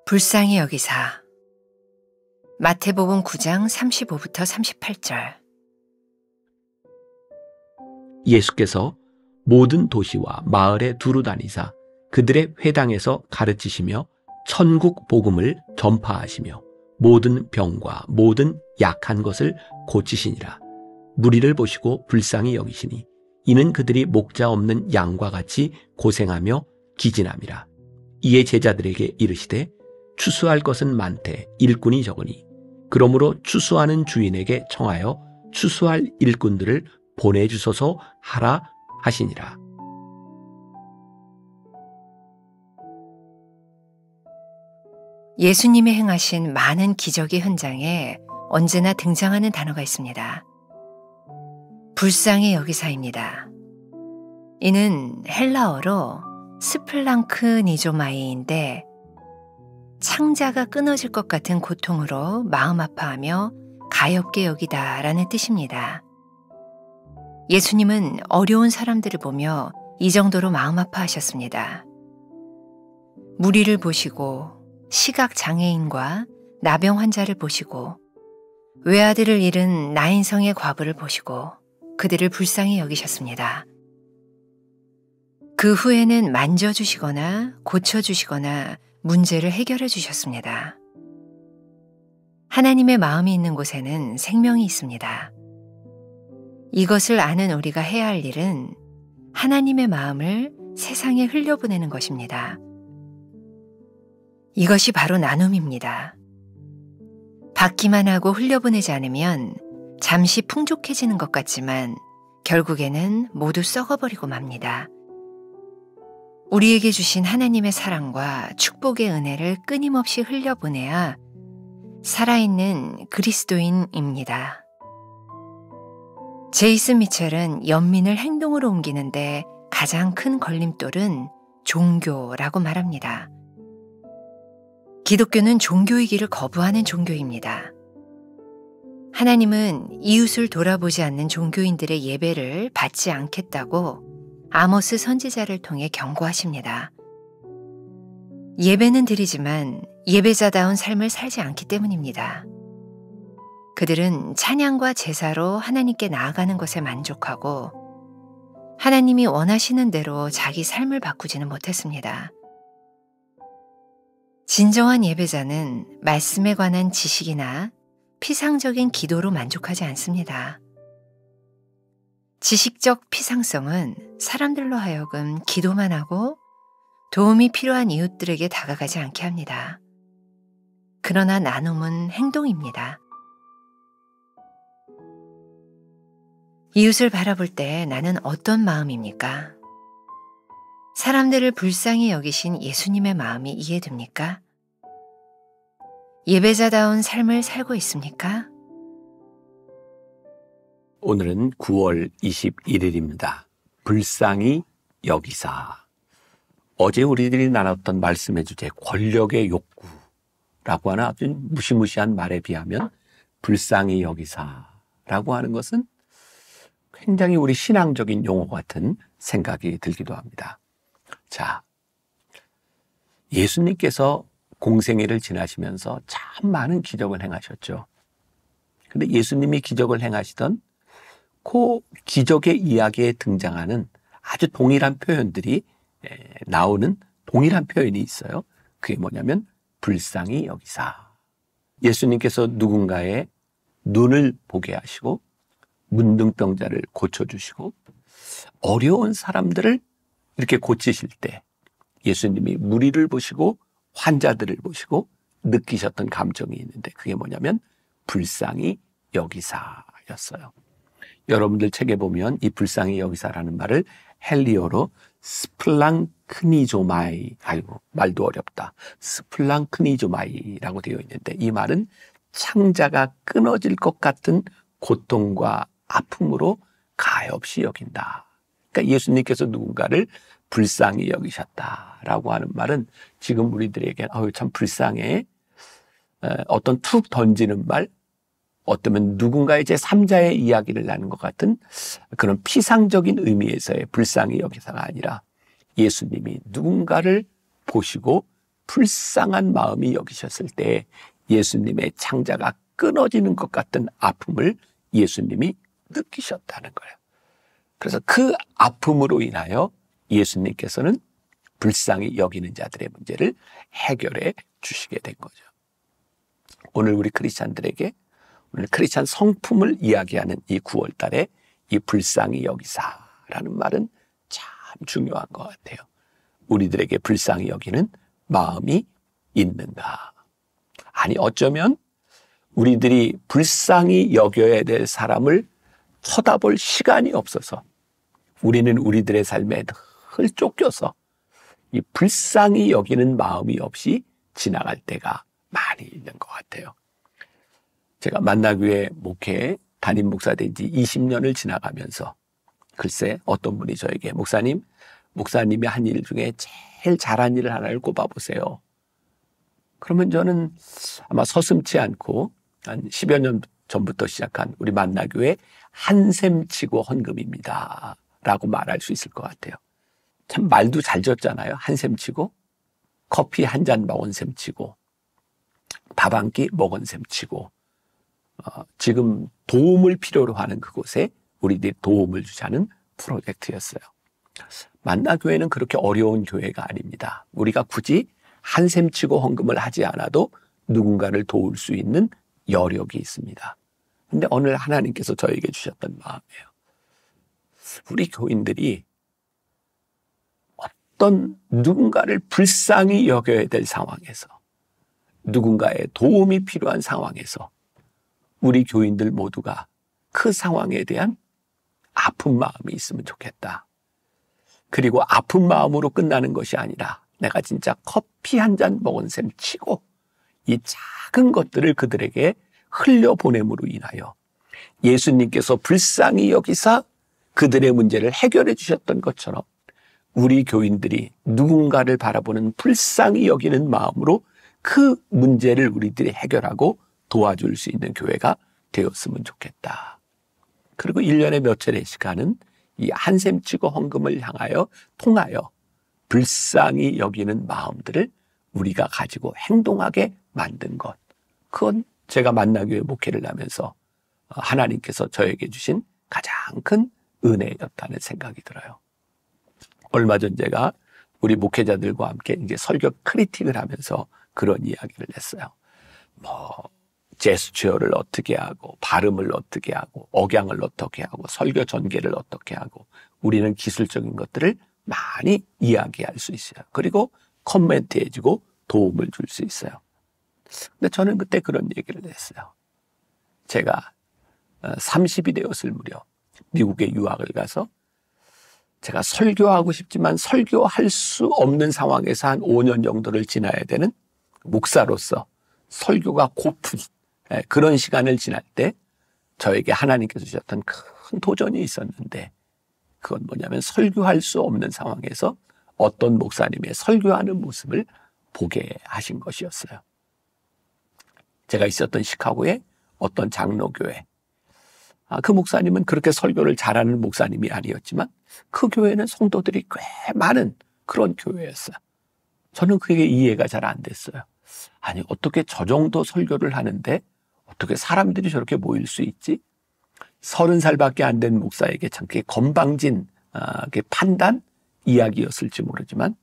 불쌍히 여기사. 마태복음 9장 35부터 38절. 예수께서 모든 도시와 마을에 두루 다니사 그들의 회당에서 가르치시며 천국 복음을 전파하시며 모든 병과 모든 약한 것을 고치시니라. 무리를 보시고 불쌍히 여기시니 이는 그들이 목자 없는 양과 같이 고생하며 기진함이라. 이에 제자들에게 이르시되 추수할 것은 많되 일꾼이 적으니 그러므로 추수하는 주인에게 청하여 추수할 일꾼들을 보내주소서 하라 하시니라. 예수님이 행하신 많은 기적의 현장에 언제나 등장하는 단어가 있습니다. 불쌍히 여기사입니다. 이는 헬라어로 스플랑크니조마이인데 창자가 끊어질 것 같은 고통으로 마음 아파하며 가엾게 여기다라는 뜻입니다. 예수님은 어려운 사람들을 보며 이 정도로 마음 아파하셨습니다. 무리를 보시고 시각장애인과 나병 환자를 보시고 외아들을 잃은 나인성의 과부를 보시고 그들을 불쌍히 여기셨습니다. 그 후에는 만져주시거나 고쳐주시거나 문제를 해결해 주셨습니다. 하나님의 마음이 있는 곳에는 생명이 있습니다. 이것을 아는 우리가 해야 할 일은 하나님의 마음을 세상에 흘려보내는 것입니다. 이것이 바로 나눔입니다. 받기만 하고 흘려보내지 않으면 잠시 풍족해지는 것 같지만 결국에는 모두 썩어버리고 맙니다. 우리에게 주신 하나님의 사랑과 축복의 은혜를 끊임없이 흘려보내야 살아있는 그리스도인입니다. 제이슨 미첼은 연민을 행동으로 옮기는데 가장 큰 걸림돌은 종교라고 말합니다. 기독교는 종교이기를 거부하는 종교입니다. 하나님은 이웃을 돌아보지 않는 종교인들의 예배를 받지 않겠다고 아모스 선지자를 통해 경고하십니다. 예배는 드리지만 예배자다운 삶을 살지 않기 때문입니다. 그들은 찬양과 제사로 하나님께 나아가는 것에 만족하고 하나님이 원하시는 대로 자기 삶을 바꾸지는 못했습니다. 진정한 예배자는 말씀에 관한 지식이나 피상적인 기도로 만족하지 않습니다. 지식적 피상성은 사람들로 하여금 기도만 하고 도움이 필요한 이웃들에게 다가가지 않게 합니다. 그러나 나눔은 행동입니다. 이웃을 바라볼 때 나는 어떤 마음입니까? 사람들을 불쌍히 여기신 예수님의 마음이 이해됩니까? 예배자다운 삶을 살고 있습니까? 오늘은 9월 21일입니다. 불쌍히 여기사. 어제 우리들이 나눴던 말씀의 주제 권력의 욕구라고 하는 아주 무시무시한 말에 비하면 불쌍히 여기사라고 하는 것은 굉장히 우리 신앙적인 용어 같은 생각이 들기도 합니다. 자, 예수님께서 공생애를 지나시면서 참 많은 기적을 행하셨죠. 그런데 예수님이 기적을 행하시던 그 기적의 이야기에 등장하는 아주 동일한 표현들이 나오는 동일한 표현이 있어요. 그게 뭐냐면 불쌍히 여기사. 예수님께서 누군가의 눈을 보게 하시고 문둥병자를 고쳐주시고 어려운 사람들을 이렇게 고치실 때 예수님이 무리를 보시고 환자들을 보시고 느끼셨던 감정이 있는데 그게 뭐냐면 불쌍히 여기사였어요. 여러분들 책에 보면 이 불쌍히 여기사라는 말을 헬리어로 스플랑크니조마이, 아이고 말도 어렵다. 스플랑크니조마이라고 되어 있는데 이 말은 창자가 끊어질 것 같은 고통과 아픔으로 가엾이 여긴다. 그러니까 예수님께서 누군가를 불쌍히 여기셨다라고 하는 말은 지금 우리들에게 참 불쌍해, 어떤 툭 던지는 말, 어쩌면 누군가의 제3자의 이야기를 나눈 것 같은 그런 피상적인 의미에서의 불쌍히 여기사가 아니라 예수님이 누군가를 보시고 불쌍한 마음이 여기셨을 때 예수님의 창자가 끊어지는 것 같은 아픔을 예수님이 느끼셨다는 거예요. 그래서 그 아픔으로 인하여 예수님께서는 불쌍히 여기는 자들의 문제를 해결해 주시게 된 거죠. 오늘 우리 크리스찬들에게 오늘 크리스찬 성품을 이야기하는 이 9월 달에 이 불쌍히 여기사라는 말은 참 중요한 것 같아요. 우리들에게 불쌍히 여기는 마음이 있는가? 아니 어쩌면 우리들이 불쌍히 여겨야 될 사람을 쳐다볼 시간이 없어서 우리는 우리들의 삶에 늘 쫓겨서 이 불쌍히 여기는 마음이 없이 지나갈 때가 많이 있는 것 같아요. 제가 만나교회 목회 담임 목사 된 지 20년을 지나가면서 글쎄 어떤 분이 저에게 목사님이 한 일 중에 제일 잘한 일을 하나를 꼽아보세요. 그러면 저는 아마 서슴지 않고 한 10여 년 전부터 시작한 우리 만나교회 한샘치고 헌금입니다 라고 말할 수 있을 것 같아요. 참 말도 잘 졌잖아요. 한샘치고 커피 한 잔 먹은 셈치고 밥 한 끼 먹은 셈치고 지금 도움을 필요로 하는 그곳에 우리들이 도움을 주자는 프로젝트였어요. 만나교회는 그렇게 어려운 교회가 아닙니다. 우리가 굳이 한샘치고 헌금을 하지 않아도 누군가를 도울 수 있는 여력이 있습니다. 근데 오늘 하나님께서 저에게 주셨던 마음이에요. 우리 교인들이 어떤 누군가를 불쌍히 여겨야 될 상황에서 누군가의 도움이 필요한 상황에서 우리 교인들 모두가 그 상황에 대한 아픈 마음이 있으면 좋겠다. 그리고 아픈 마음으로 끝나는 것이 아니라 내가 진짜 커피 한 잔 먹은 셈 치고 이 작은 것들을 그들에게 흘려보냄으로 인하여 예수님께서 불쌍히 여기사 그들의 문제를 해결해 주셨던 것처럼 우리 교인들이 누군가를 바라보는 불쌍히 여기는 마음으로 그 문제를 우리들이 해결하고 도와줄 수 있는 교회가 되었으면 좋겠다. 그리고 1년에 몇 차례씩 하는 이 한샘치고 헌금을 통하여 불쌍히 여기는 마음들을 우리가 가지고 행동하게 만든 것. 그건 제가 만나교회 목회를 하면서 하나님께서 저에게 주신 가장 큰 은혜였다는 생각이 들어요. 얼마 전 제가 우리 목회자들과 함께 이제 설교 크리틱을 하면서 그런 이야기를 했어요. 제스처를 어떻게 하고 발음을 어떻게 하고 억양을 어떻게 하고 설교 전개를 어떻게 하고 우리는 기술적인 것들을 많이 이야기할 수 있어요. 그리고 코멘트해주고 도움을 줄 수 있어요. 근데 저는 그때 그런 얘기를 했어요. 제가 30이 되었을 무렵 미국에 유학을 가서 제가 설교하고 싶지만 설교할 수 없는 상황에서 한 5년 정도를 지나야 되는 목사로서 설교가 고픈 그런 시간을 지날 때 저에게 하나님께서 주셨던 큰 도전이 있었는데 그건 뭐냐면 설교할 수 없는 상황에서 어떤 목사님의 설교하는 모습을 보게 하신 것이었어요. 제가 있었던 시카고의 어떤 장로교회 그 목사님은 그렇게 설교를 잘하는 목사님이 아니었지만 그 교회는 성도들이 꽤 많은 그런 교회였어요. 저는 그게 이해가 잘 안 됐어요. 아니 어떻게 저 정도 설교를 하는데 어떻게 사람들이 저렇게 모일 수 있지? 30살밖에 안 된 목사에게 참 건방진 판단 이야기였을지 모르지만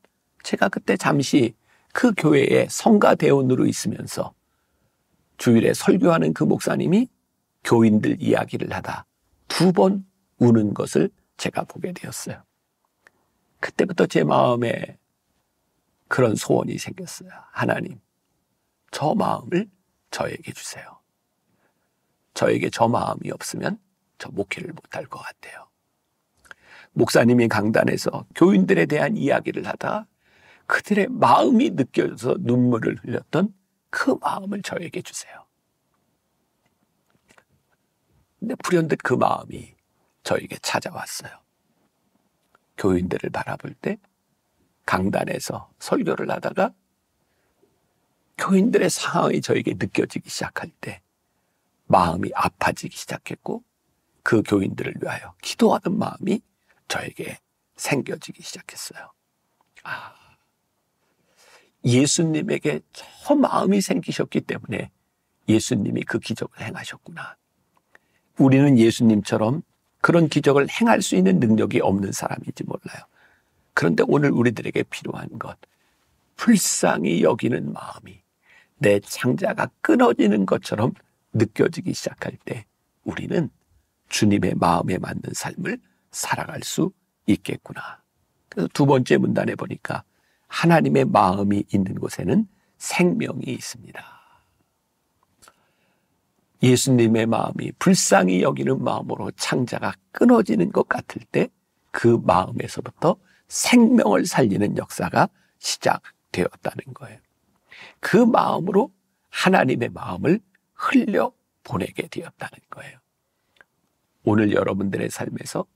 제가 그때 잠시 그 교회의 성가대원으로 있으면서 주일에 설교하는 그 목사님이 교인들 이야기를 하다 2번 우는 것을 제가 보게 되었어요. 그때부터 제 마음에 그런 소원이 생겼어요. 하나님, 저 마음을 저에게 주세요. 저에게 저 마음이 없으면 저 목회를 못할 것 같아요. 목사님이 강단에서 교인들에 대한 이야기를 하다 그들의 마음이 느껴져서 눈물을 흘렸던 그 마음을 저에게 주세요. 근데 불현듯 그 마음이 저에게 찾아왔어요. 교인들을 바라볼 때 강단에서 설교를 하다가 교인들의 상황이 저에게 느껴지기 시작할 때 마음이 아파지기 시작했고 그 교인들을 위하여 기도하는 마음이 저에게 생겨지기 시작했어요. 예수님에게 저 마음이 생기셨기 때문에 예수님이 그 기적을 행하셨구나. 우리는 예수님처럼 그런 기적을 행할 수 있는 능력이 없는 사람인지 몰라요. 그런데 오늘 우리들에게 필요한 것, 불쌍히 여기는 마음이 내 창자가 끊어지는 것처럼 느껴지기 시작할 때 우리는 주님의 마음에 맞는 삶을 살아갈 수 있겠구나. 그래서 두 번째 문단에 보니까 하나님의 마음이 있는 곳에는 생명이 있습니다. 예수님의 마음이 불쌍히 여기는 마음으로 창자가 끊어지는 것 같을 때 그 마음에서부터 생명을 살리는 역사가 시작되었다는 거예요. 그 마음으로 하나님의 마음을 흘려보내게 되었다는 거예요. 오늘 여러분들의 삶에서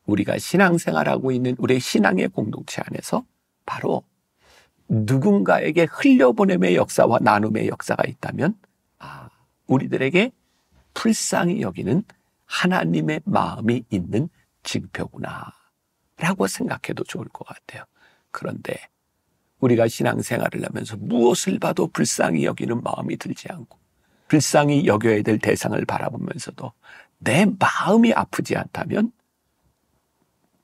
우리가 신앙생활하고 있는 우리의 신앙의 공동체 안에서 바로 누군가에게 흘려보냄의 역사와 나눔의 역사가 있다면 우리들에게 불쌍히 여기는 하나님의 마음이 있는 징표구나 라고 생각해도 좋을 것 같아요. 그런데 우리가 신앙생활을 하면서 무엇을 봐도 불쌍히 여기는 마음이 들지 않고 불쌍히 여겨야 될 대상을 바라보면서도 내 마음이 아프지 않다면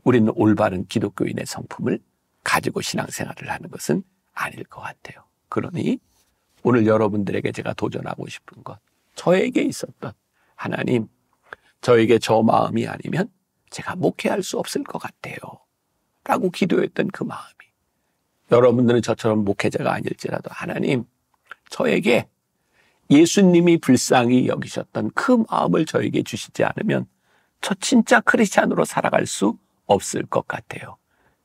우리는 올바른 기독교인의 성품을 가지고 신앙생활을 하는 것은 아닐 것 같아요. 그러니 오늘 여러분들에게 제가 도전하고 싶은 것, 저에게 있었던 하나님, 저에게 저 마음이 아니면 제가 목회할 수 없을 것 같아요 라고 기도했던 그 마음이 여러분들은 저처럼 목회자가 아닐지라도 하나님, 저에게 예수님이 불쌍히 여기셨던 그 마음을 저에게 주시지 않으면 저 진짜 크리스찬으로 살아갈 수 없을 것 같아요.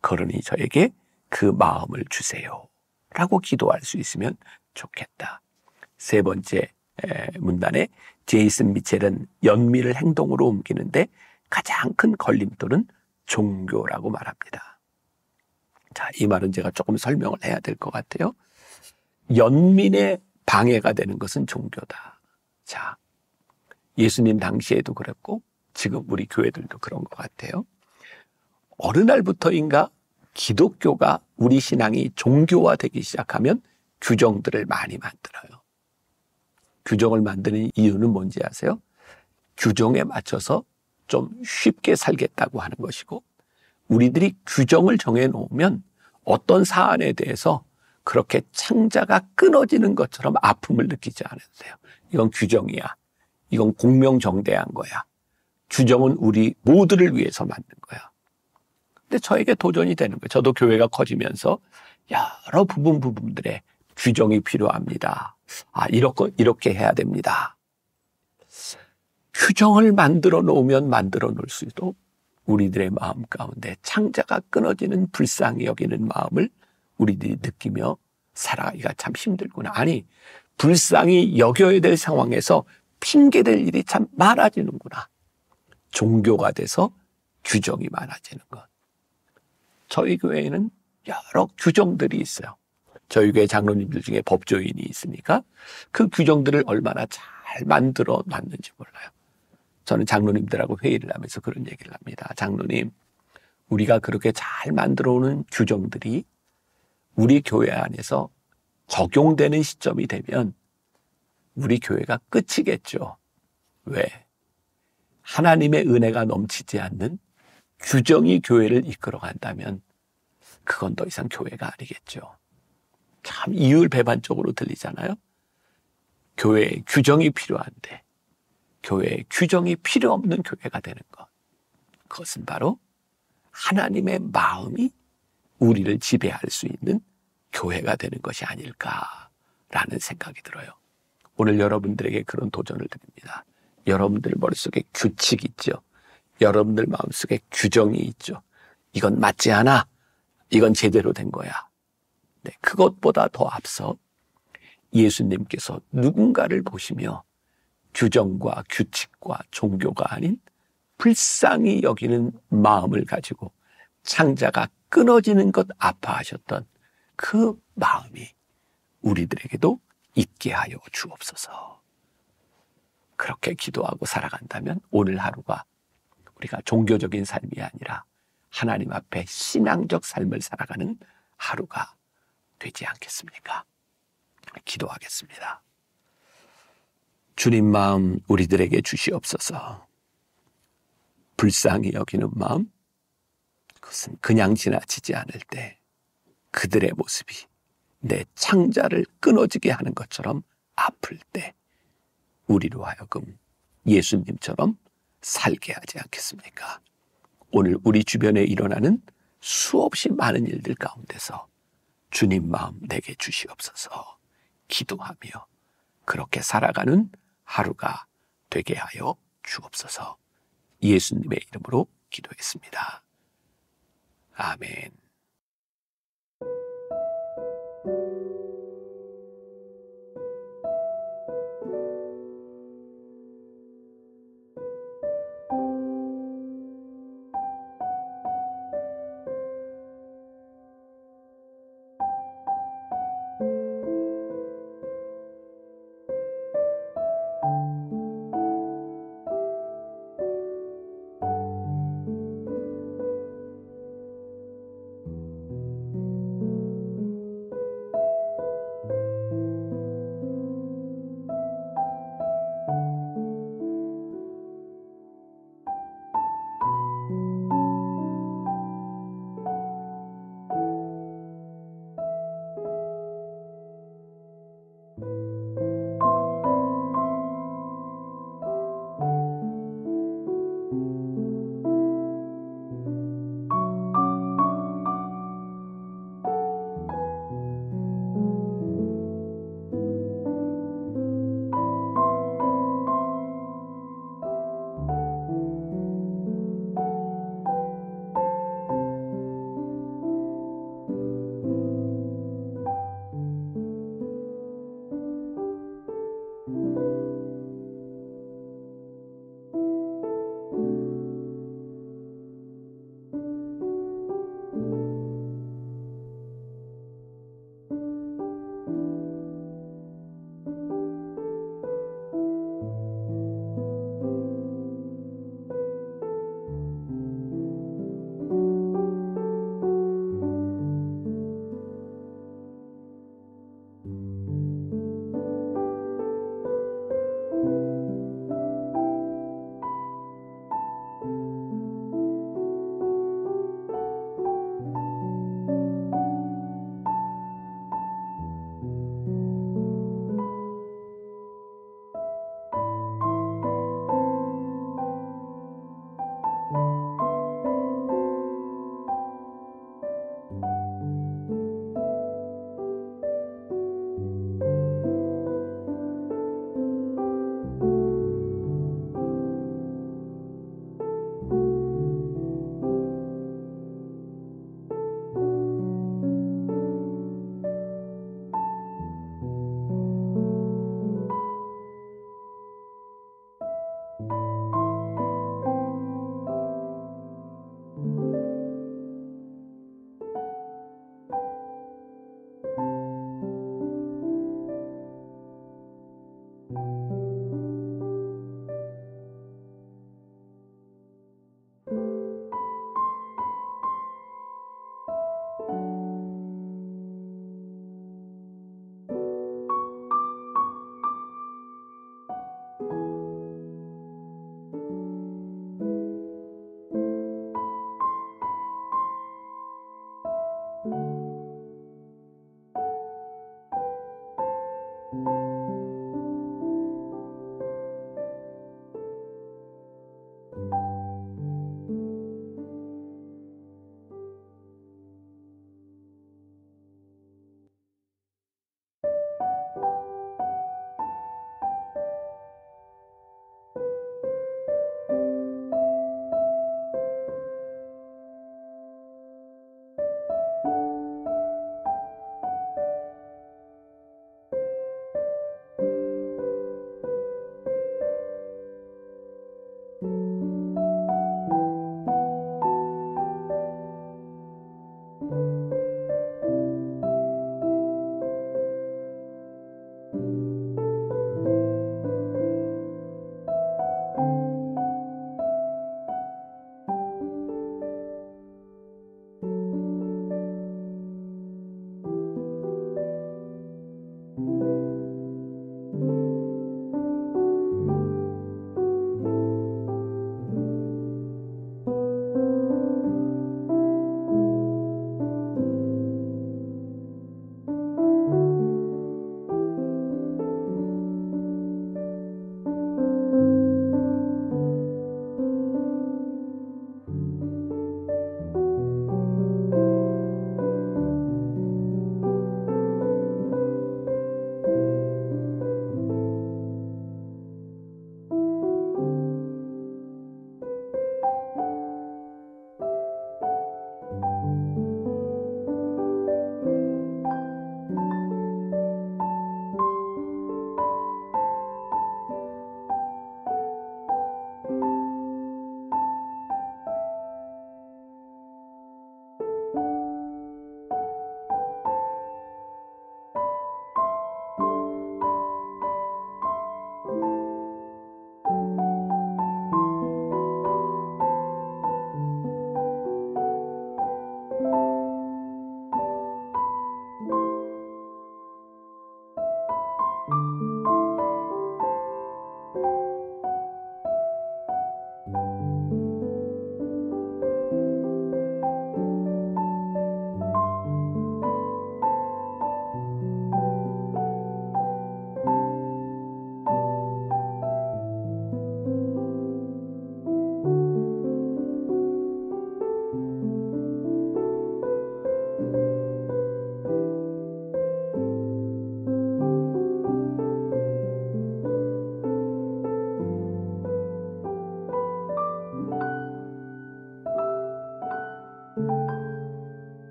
그러니 저에게 그 마음을 주세요 라고 기도할 수 있으면 좋겠다. 세 번째 문단에 제이슨 미첼은 연민을 행동으로 옮기는데 가장 큰 걸림돌은 종교라고 말합니다. 자, 이 말은 제가 조금 설명을 해야 될 것 같아요. 연민의 방해가 되는 것은 종교다. 자, 예수님 당시에도 그랬고 지금 우리 교회들도 그런 것 같아요. 어느 날부터인가 기독교가 우리 신앙이 종교화되기 시작하면 규정들을 많이 만들어요. 규정을 만드는 이유는 뭔지 아세요? 규정에 맞춰서 좀 쉽게 살겠다고 하는 것이고 우리들이 규정을 정해놓으면 어떤 사안에 대해서 그렇게 창자가 끊어지는 것처럼 아픔을 느끼지 않아도 돼요. 이건 규정이야. 이건 공명정대한 거야. 규정은 우리 모두를 위해서 만든 거야. 근데 저에게 도전이 되는 거예요. 저도 교회가 커지면서 여러 부분들의 규정이 필요합니다. 이렇게 해야 됩니다. 규정을 만들어 놓으면 만들어 놓을 수도 우리들의 마음 가운데 창자가 끊어지는 불쌍히 여기는 마음을 우리들이 느끼며 살아가기가 참 힘들구나. 아니, 불쌍히 여겨야 될 상황에서 핑계댈 일이 참 많아지는구나. 종교가 돼서 규정이 많아지는 것. 저희 교회에는 여러 규정들이 있어요. 저희 교회 장로님들 중에 법조인이 있으니까 그 규정들을 얼마나 잘 만들어 놨는지 몰라요. 저는 장로님들하고 회의를 하면서 그런 얘기를 합니다. 장로님, 우리가 그렇게 잘 만들어 오는 규정들이 우리 교회 안에서 적용되는 시점이 되면 우리 교회가 끝이겠죠. 왜? 하나님의 은혜가 넘치지 않는 규정이 교회를 이끌어간다면 그건 더 이상 교회가 아니겠죠. 참 이율배반적으로 들리잖아요. 교회에 규정이 필요한데 교회에 규정이 필요 없는 교회가 되는 것. 그것은 바로 하나님의 마음이 우리를 지배할 수 있는 교회가 되는 것이 아닐까라는 생각이 들어요. 오늘 여러분들에게 그런 도전을 드립니다. 여러분들 머릿속에 규칙이 있죠. 여러분들 마음속에 규정이 있죠. 이건 맞지 않아. 이건 제대로 된 거야. 네, 그것보다 더 앞서 예수님께서 누군가를 보시며 규정과 규칙과 종교가 아닌 불쌍히 여기는 마음을 가지고 창자가 끊어지는 것 아파하셨던 그 마음이 우리들에게도 있게 하여 주옵소서. 그렇게 기도하고 살아간다면 오늘 하루가 우리가 종교적인 삶이 아니라 하나님 앞에 신앙적 삶을 살아가는 하루가 되지 않겠습니까? 기도하겠습니다. 주님 마음 우리들에게 주시옵소서. 불쌍히 여기는 마음, 그것은 그냥 지나치지 않을 때 그들의 모습이 내 창자를 끊어지게 하는 것처럼 아플 때 우리로 하여금 예수님처럼 살게 하지 않겠습니까? 오늘 우리 주변에 일어나는 수없이 많은 일들 가운데서 주님 마음 내게 주시옵소서 기도하며 그렇게 살아가는 하루가 되게 하여 주옵소서. 예수님의 이름으로 기도했습니다. 아멘.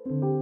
you.